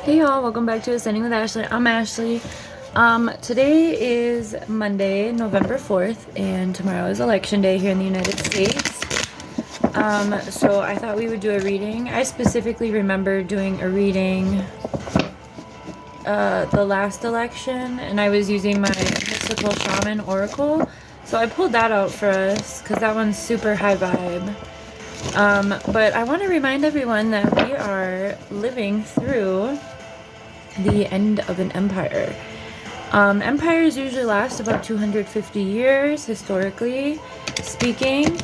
Hey y'all, welcome back to Ascending with Ashley. I'm Ashley. Today is Monday, November 4th, and tomorrow is election day here in the United States. So I thought we would do a reading. I specifically remember doing a reading the last election, and I was using my Mystical Shaman Oracle. So I pulled that out for us because that one's super high vibe. But I want to remind everyone that we are living through the end of an empire. Empires usually last about 250 years, historically speaking.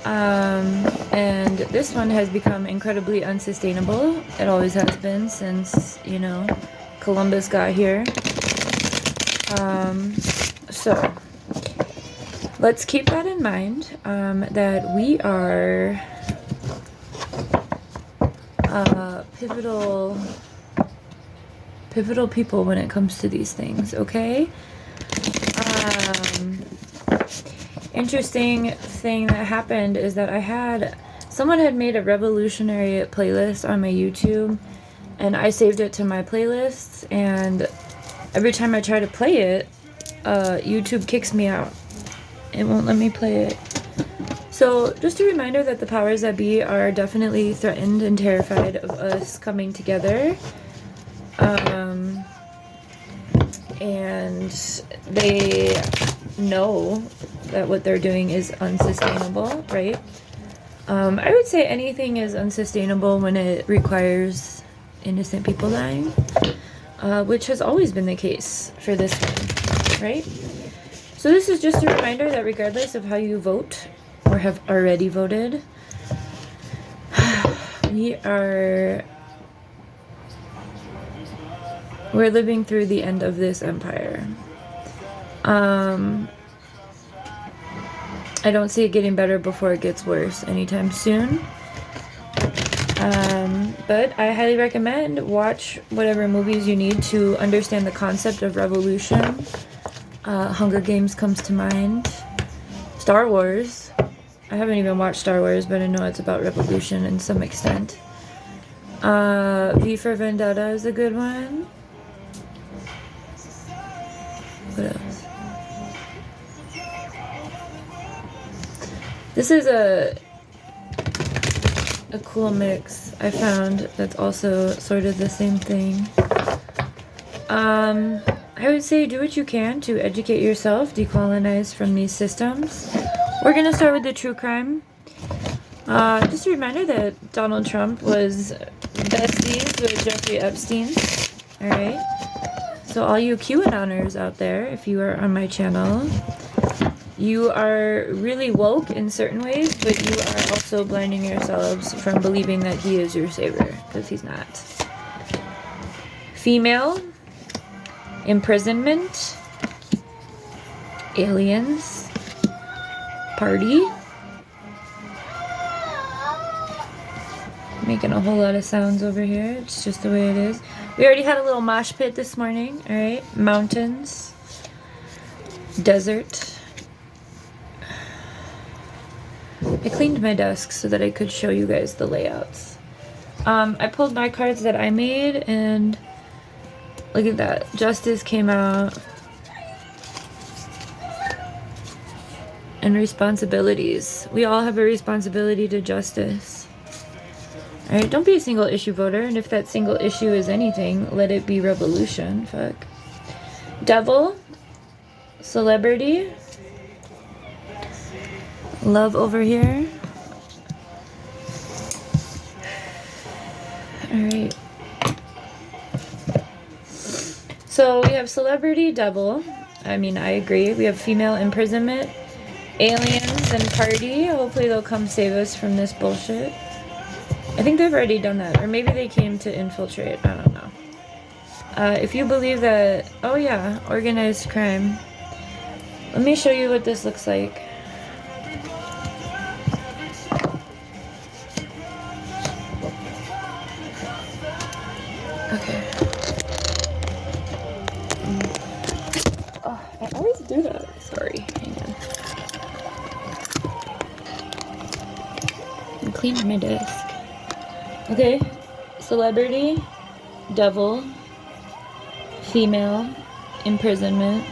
And this one has become incredibly unsustainable. It always has been since, Columbus got here. So let's keep that in mind, that we are pivotal people when it comes to these things, okay? Interesting thing that happened is that someone had made a revolutionary playlist on my YouTube, and I saved it to my playlists, and every time I try to play it, YouTube kicks me out. It won't let me play it. So just a reminder that the powers that be are definitely threatened and terrified of us coming together. And they know that what they're doing is unsustainable, right? I would say anything is unsustainable when it requires innocent people dying, which has always been the case for this one, right? So this is just a reminder that regardless of how you vote or have already voted, we're living through the end of this empire. I don't see it getting better before it gets worse anytime soon. But I highly recommend watch whatever movies you need to understand the concept of revolution. Hunger Games comes to mind. Star Wars. I haven't even watched Star Wars, but I know it's about revolution in some extent. V for Vendetta is a good one. What else? This is a cool mix I found that's also sort of the same thing. I would say do what you can to educate yourself, decolonize from these systems. We're going to start with the true crime. Just a reminder that Donald Trump was besties with Jeffrey Epstein. Alright? So all you QAnoners out there, if you are on my channel, you are really woke in certain ways, but you are also blinding yourselves from believing that he is your savior, because he's not. Female, imprisonment, aliens, party. Making a whole lot of sounds over here. It's just the way it is. We already had a little mosh pit this morning. Alright. Mountains. Desert. I cleaned my desk so that I could show you guys the layouts. I pulled my cards that I made, and look at that. Justice came out. And responsibilities. We all have a responsibility to justice. Alright, don't be a single issue voter, and if that single issue is anything, let it be revolution. Fuck. Devil. Celebrity. Love over here. Alright. So we have celebrity, devil. I mean, I agree. We have female imprisonment, aliens, and party. Hopefully they'll come save us from this bullshit. I think they've already done that. Or maybe they came to infiltrate. I don't know. If you believe that... Oh yeah, organized crime. Let me show you what this looks like. Okay. Oh, I always do that. Sorry. Hang on. I cleaned my desk. Okay. Celebrity. devil, female, imprisonment,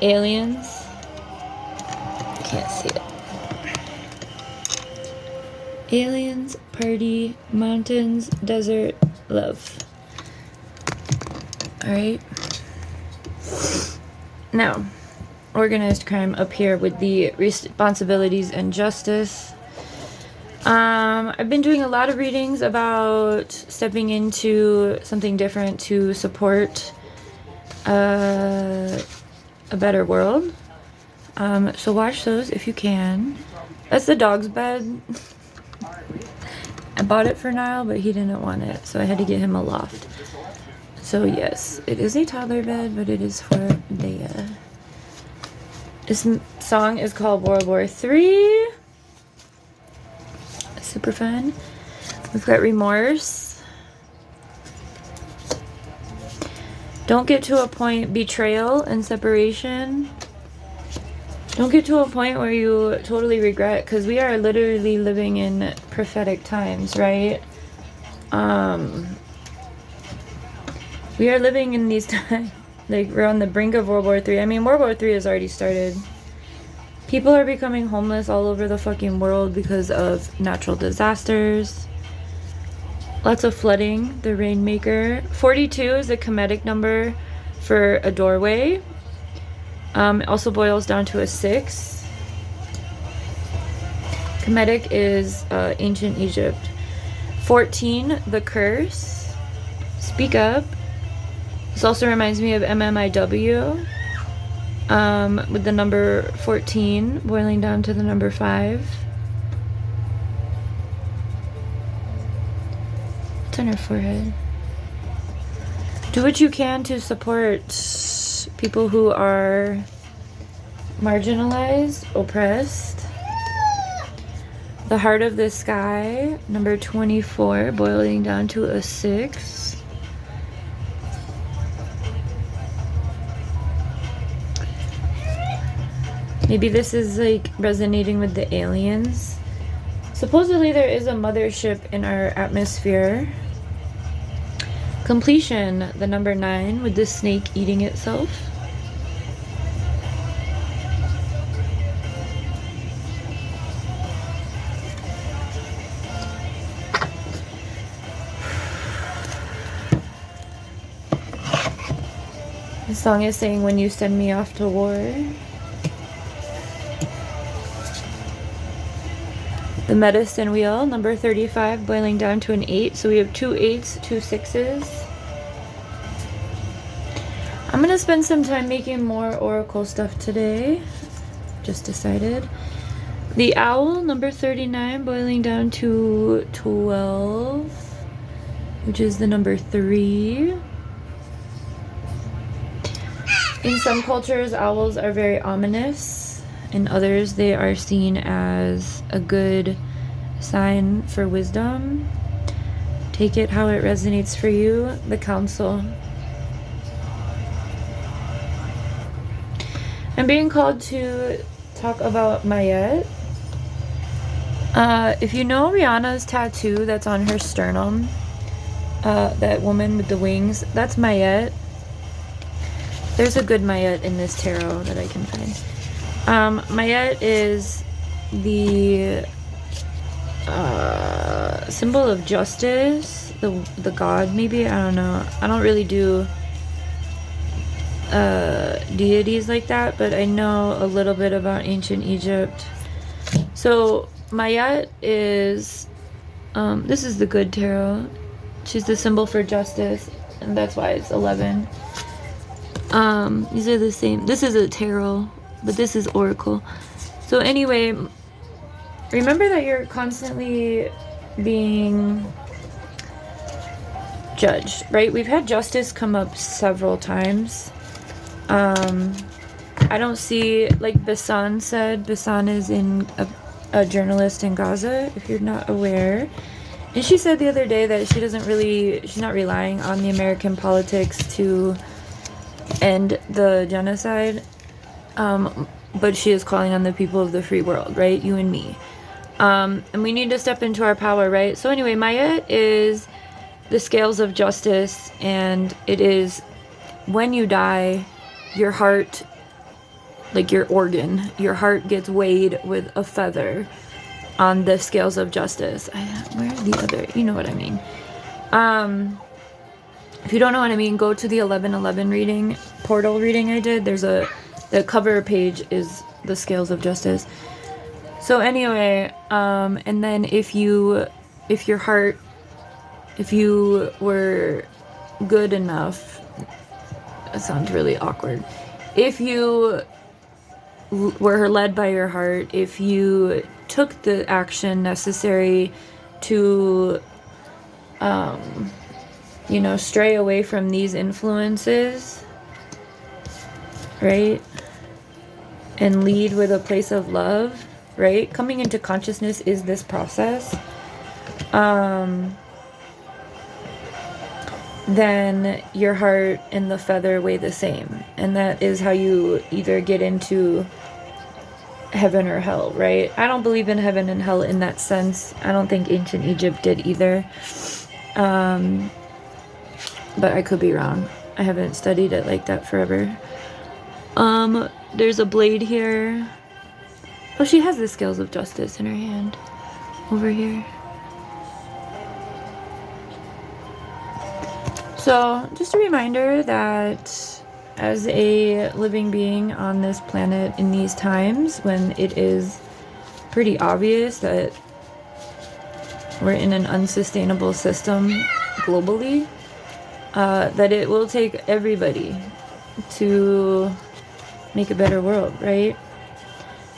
aliens, can't see it, aliens, party, mountains, desert, love. Alright. Now, organized crime up here with the responsibilities and justice. I've been doing a lot of readings about stepping into something different to support a better world. So watch those if you can. That's the dog's bed. I bought it for Niall, but he didn't want it, so I had to get him a loft. So yes, it is a toddler bed, but it is for Dea. This song is called World War III. Super fun. We've got remorse. Don't get to a point, betrayal and separation. Don't get to a point where you totally regret, because we are literally living in prophetic times, right? We are living in these times, like we're on the brink of World War III. I mean, World War III has already started. People are becoming homeless all over the fucking world because of natural disasters. Lots of flooding, the rainmaker. 42 is a Kemetic number for a doorway. It also boils down to a 6. Kemetic is ancient Egypt. 14, the curse. Speak up. This also reminds me of MMIW. With the number 14 boiling down to the number 5. What's on her forehead? Do what you can to support people who are marginalized, oppressed. The heart of the sky, number 24, boiling down to a 6. Maybe this is like resonating with the aliens. Supposedly there is a mothership in our atmosphere. Completion, the number 9, with the snake eating itself. The song is saying, when you send me off to war. The medicine wheel, number 35, boiling down to an 8. So we have 2 8s, 2 6s. I'm going to spend some time making more oracle stuff today. Just decided. The owl, number 39, boiling down to 12, which is the number 3. In some cultures, owls are very ominous. In others, they are seen as a good sign for wisdom. Take it how it resonates for you. The council. I'm being called to talk about Mayet. If you know Rihanna's tattoo that's on her sternum, that woman with the wings, that's Mayet. There's a good Mayet in this tarot that I can find. Mayet is the symbol of justice, the god maybe, I don't know. I don't really do deities like that, but I know a little bit about ancient Egypt. So Mayet is, this is the good tarot. She's the symbol for justice, and that's why it's 11. These are the same. This is a tarot, but this is oracle. So anyway, remember that you're constantly being judged, right? We've had justice come up several times. I don't see, like Bassan said, Bassan is a journalist in Gaza, if you're not aware. And she said the other day that she's not relying on the American politics to end the genocide. But she is calling on the people of the free world, right? You and me. And we need to step into our power, right? So anyway, Mayet is the scales of justice, and it is when you die, your heart, like your organ, your heart gets weighed with a feather on the scales of justice. Where's the other? You know what I mean. If you don't know what I mean, go to the 11:11 reading, portal reading I did. The cover page is the scales of justice. So anyway, and then if you were good enough, that sounds really awkward. If you were led by your heart, if you took the action necessary to, stray away from these influences, right? And lead with a place of love, right? Coming into consciousness is this process. Then your heart and the feather weigh the same. And that is how you either get into heaven or hell, right? I don't believe in heaven and hell in that sense. I don't think ancient Egypt did either. But I could be wrong. I haven't studied it like that forever. There's a blade here. Oh, she has the scales of justice in her hand. Over here. So, just a reminder that as a living being on this planet in these times, when it is pretty obvious that we're in an unsustainable system globally, that it will take everybody to make a better world, right?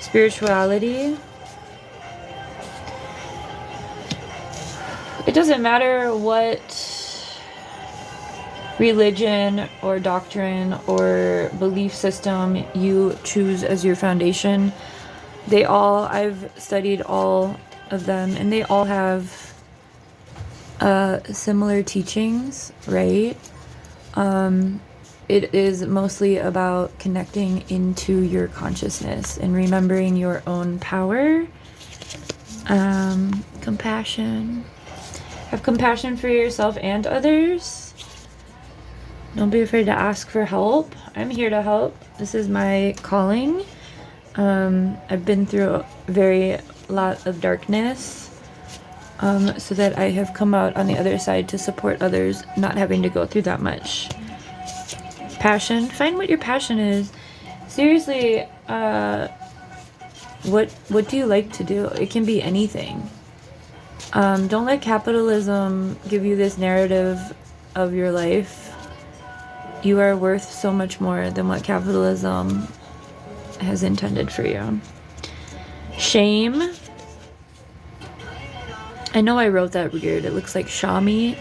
Spirituality. It doesn't matter what religion or doctrine or belief system you choose as your foundation. I've studied all of them, and they all have similar teachings, right? It is mostly about connecting into your consciousness and remembering your own power. Compassion. Have compassion for yourself and others. Don't be afraid to ask for help. I'm here to help. This is my calling. I've been through a very lot of darkness, so that I have come out on the other side to support others not having to go through that much. Passion. Find what your passion is. Seriously, what do you like to do? It can be anything. Don't let capitalism give you this narrative of your life. You are worth so much more than what capitalism has intended for you. Shame. I know I wrote that weird. It looks like Shami.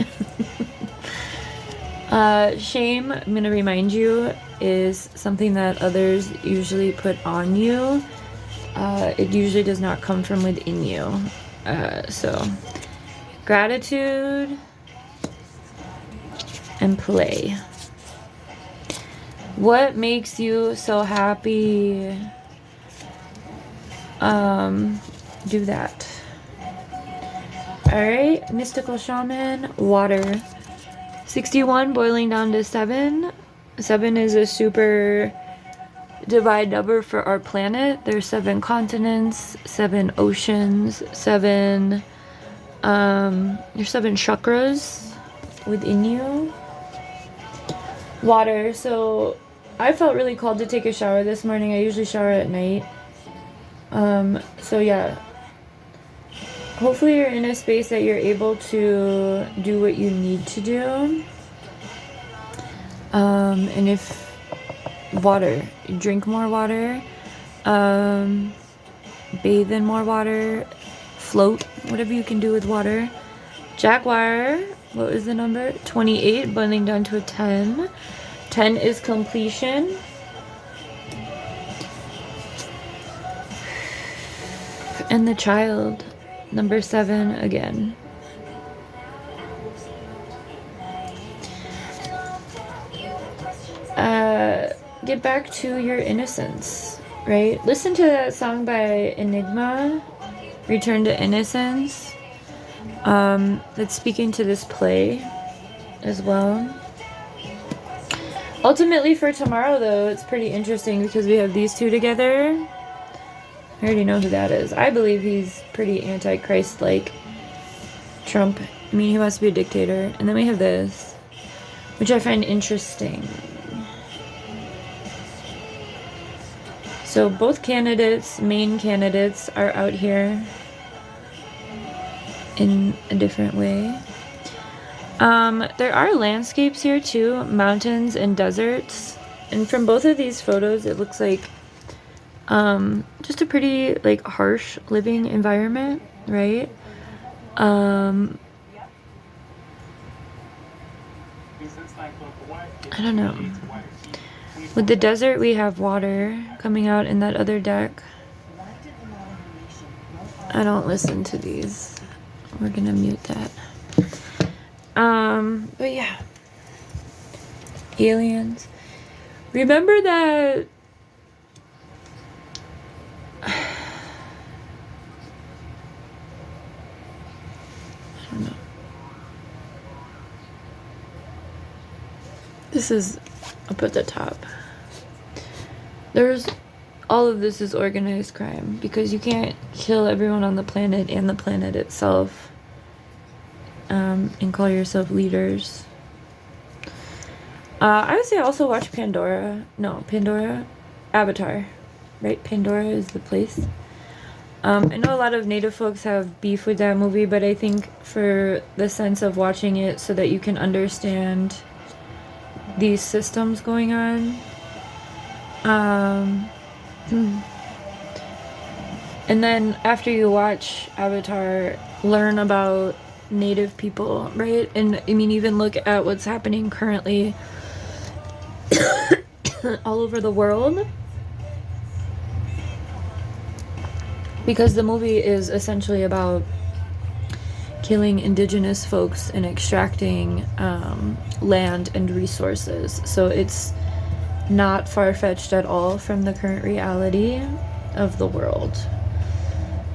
Shame, I'm going to remind you, is something that others usually put on you. It usually does not come from within you. So, gratitude and play. What makes you so happy? Do that. Alright, mystical shaman, water. 61 boiling down to 7. 7 is a super divide number for our planet. There's 7 continents, 7 oceans, 7 there's 7 chakras within you. Water. So I felt really called to take a shower this morning. I usually shower at night. So yeah. Hopefully you're in a space that you're able to do what you need to do. And if water, drink more water, bathe in more water, float, whatever you can do with water. Jaguar, what was the number? 28, boiling down to a 10. 10 is completion. And the child, number 7 again. Get back to your innocence, right? Listen to that song by Enigma, Return to Innocence. That's speaking to this play. as well. Ultimately, for tomorrow, though, it's pretty interesting because we have these two together. I already know who that is. I believe he's pretty antichrist-like. Trump. I mean, he wants to be a dictator. And then we have this, which I find interesting. So both candidates, main candidates, are out here in a different way. There are landscapes here too, mountains and deserts. And from both of these photos, it looks like just a pretty like harsh living environment, right? I don't know. With the desert, we have water coming out in that other deck. I don't listen to these. We're gonna mute that. But yeah. Aliens. Remember that I don't know. This is up at the top. There's all of this is organized crime because you can't kill everyone on the planet and the planet itself and call yourself leaders. I would say also watch Pandora. No, Pandora. Avatar. Right? Pandora is the place. I know a lot of Native folks have beef with that movie, but I think for the sense of watching it so that you can understand these systems going on. And then after you watch Avatar, learn about Native people, right? And I mean, even look at what's happening currently all over the world. Because the movie is essentially about killing indigenous folks and extracting land and resources. So it's not far-fetched at all from the current reality of the world.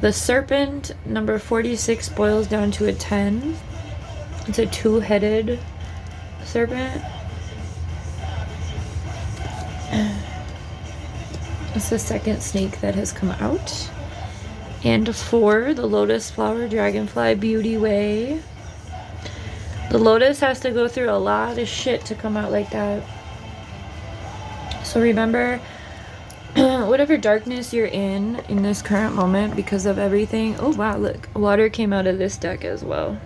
The serpent, number 46, boils down to a 10. It's a two-headed serpent. It's the second snake that has come out. And 4, the lotus flower, dragonfly, beauty way. The lotus has to go through a lot of shit to come out like that. So remember, whatever darkness you're in this current moment because of everything. Oh wow, look, water came out of this deck as well.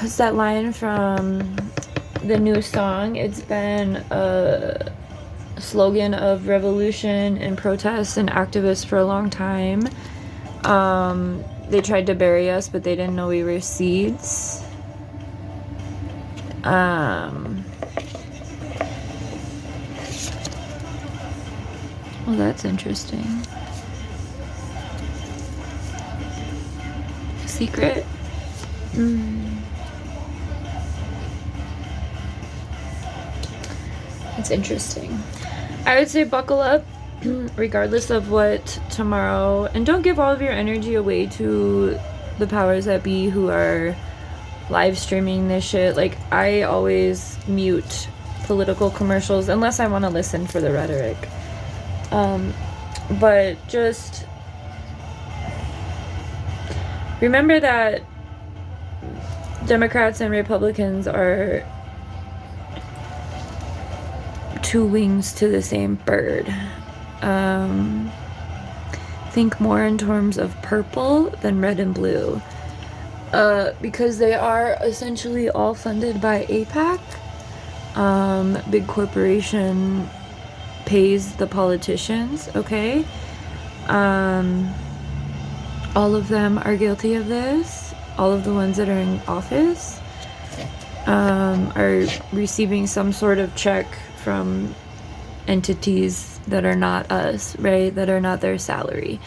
It's that line from the new song. It's been a slogan of revolution and protests and activists for a long time. They tried to bury us, but they didn't know we were seeds. Well, that's interesting. Secret? It's interesting. I would say buckle up, regardless of what tomorrow, and don't give all of your energy away to the powers that be who are live streaming this shit. Like, I always mute political commercials unless I want to listen for the rhetoric. But just remember that Democrats and Republicans are two wings to the same bird. Think more in terms of purple than red and blue. Because they are essentially all funded by AIPAC. Big corporation pays the politicians, okay? All of them are guilty of this. All of the ones that are in office are receiving some sort of check from entities that are not us, right? That are not their salary.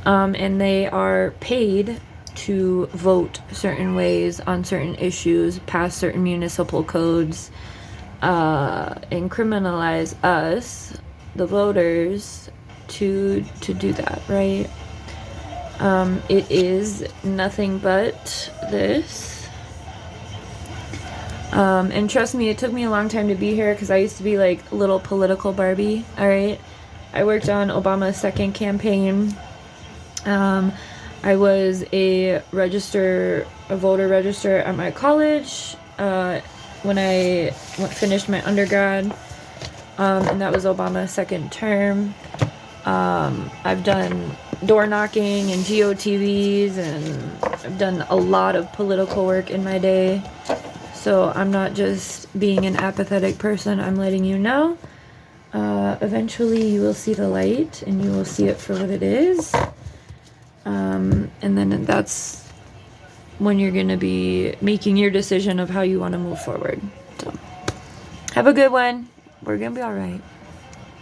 And they are paid to vote certain ways on certain issues, pass certain municipal codes, and criminalize us, the voters, to do that, right? It is nothing but this. And trust me, it took me a long time to be here because I used to be like a little political Barbie, alright? I worked on Obama's second campaign. I was a voter register at my college when I finished my undergrad, and that was Obama's second term. I've done door knocking and GOTVs, and I've done a lot of political work in my day. So I'm not just being an apathetic person, I'm letting you know. Eventually you will see the light and you will see it for what it is. And then that's when you're going to be making your decision of how you want to move forward. So have a good one. We're going to be all right.